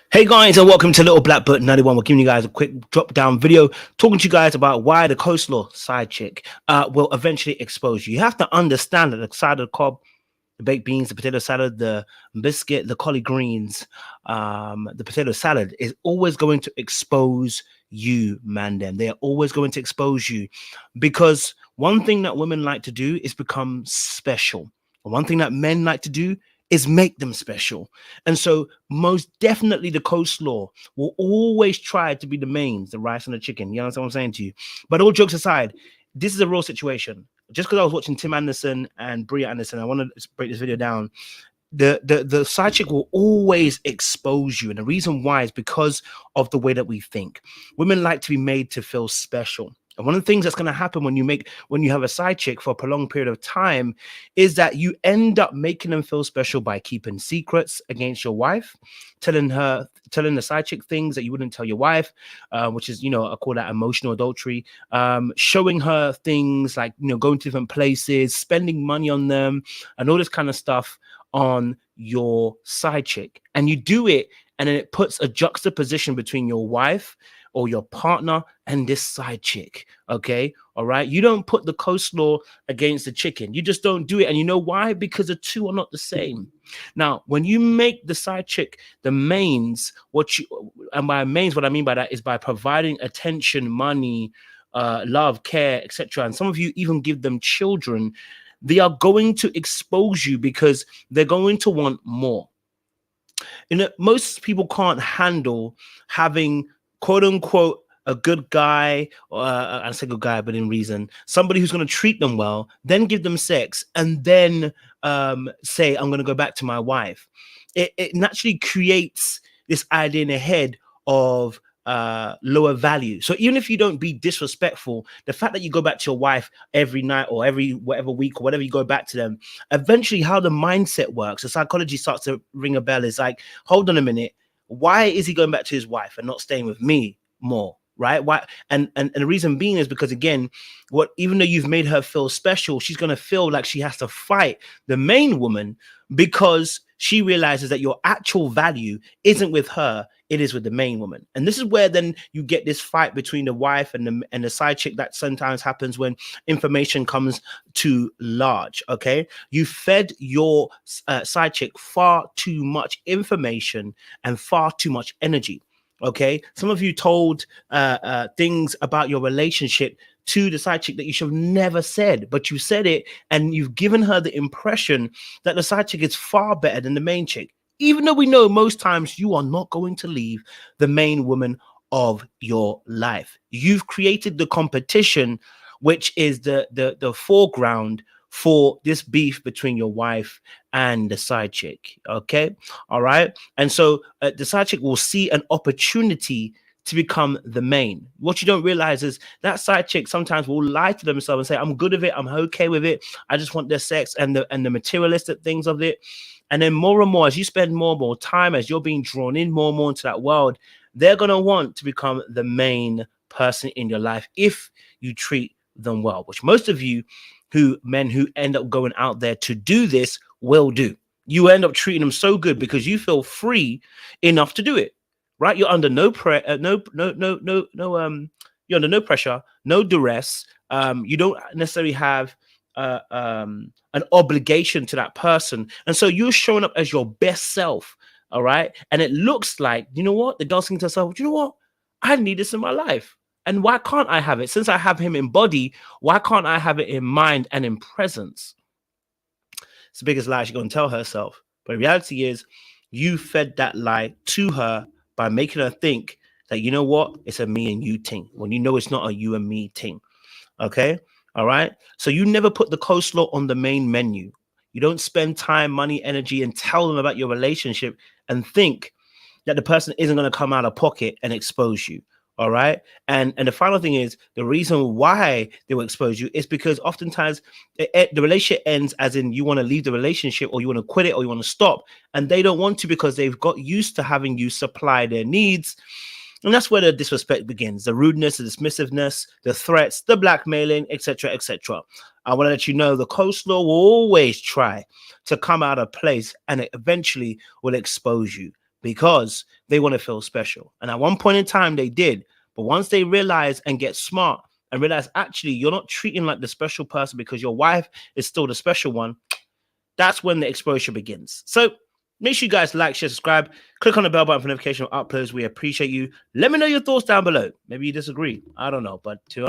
Hey guys, and welcome to Little Black Book 91. We're giving you guys a quick drop down video talking to you guys about why the Coselaw side chick will eventually expose you. You have to understand that the side of the cob, the baked beans, the potato salad, the biscuit, the collard greens, the potato salad is always going to expose you, man. They are always going to expose you because one thing that women like to do is become special. One thing that men like to do is make them special. And so, most definitely, the coleslaw will always try to be the mains, the rice and the chicken. You understand what I'm saying to you? But all jokes aside, this is a real situation. Just because I was watching Tim Anderson and Bria Anderson, I want to break this video down. The side chick will always expose you, and the reason why is because of the way that we think. Women like to be made to feel special. And one of the things that's going to happen when you have a side chick for a prolonged period of time is that you end up making them feel special by keeping secrets against your wife, telling the side chick things that you wouldn't tell your wife, which is, I call that emotional adultery. Showing her things like, going to different places, spending money on them, and all this kind of stuff on your side chick. And you do it, and then it puts a juxtaposition between your wife or your partner and this side chick. Okay. All right. You don't put the coleslaw against the chicken. You just don't do it. And you know why? Because the two are not the same. Now, when you make the side chick the mains, what by mains, what I mean by that is by providing attention, money, love, care, etc. And some of you even give them children. They are going to expose you because they're going to want more. Most people can't handle having, quote unquote, a good guy, or I say good guy, but in reason, somebody who's going to treat them well, then give them sex, and then say, I'm going to go back to my wife. It naturally creates this idea in the head of lower value. So even if you don't be disrespectful, the fact that you go back to your wife every night or every whatever week or whatever you go back to them, eventually how the mindset works, the psychology starts to ring a bell. It's like, hold on a minute, why is he going back to his wife and not staying with me more? Right? Why? And the reason being is because, again, even though you've made her feel special, she's going to feel like she has to fight the main woman because she realizes that your actual value isn't with her, it is with the main woman. And this is where then you get this fight between the wife and the side chick that sometimes happens when information comes too large. Okay, you fed your side chick far too much information and far too much energy. Okay, some of you told things about your relationship to the side chick that you should have never said, but you said it, and you've given her the impression that the side chick is far better than the main chick, even though we know most times you are not going to leave the main woman of your life. You've created the competition, which is the foreground for this beef between your wife and the side chick. Okay, all right. And so the side chick will see an opportunity to become the main. What you don't realize is that side chick sometimes will lie to themselves and say, I'm good with it, I'm okay with it, I just want the sex and the materialistic things of it. And then more and more, as you spend more and more time, as you're being drawn in more and more into that world, they're going to want to become the main person in your life if you treat them well, which most of you men who end up going out there to do this will do. You end up treating them so good because you feel free enough to do it. Right? You're under no pressure, you're under no pressure, no duress. You don't necessarily have an obligation to that person. And so you're showing up as your best self. All right. And it looks like, you know what? The girl's thinking to herself, you know what? I need this in my life. And why can't I have it? Since I have him in body, why can't I have it in mind and in presence? It's the biggest lie she's going to tell herself. But the reality is, you fed that lie to her by making her think that, you know what, it's a me and you thing, when you know it's not a you and me thing. Okay. All right. So you never put the coleslaw on the main menu. You don't spend time, money, energy, and tell them about your relationship and think that the person isn't going to come out of pocket and expose you. All right. And the final thing is, the reason why they will expose you is because oftentimes the relationship ends as in you want to leave the relationship, or you want to quit it, or you want to stop. And they don't want to because they've got used to having you supply their needs. And that's where the disrespect begins, the rudeness, the dismissiveness, the threats, the blackmailing, etc., etc. I want to let you know the coleslaw will always try to come out of place, and it eventually will expose you. because they want to feel special. And at one point in time, they did. But once they realize and get smart and realize, actually, you're not treating like the special person because your wife is still the special one, that's when the exposure begins. So make sure you guys like, share, subscribe, click on the bell button for notification of uploads. We appreciate you. Let me know your thoughts down below. Maybe you disagree. I don't know. But to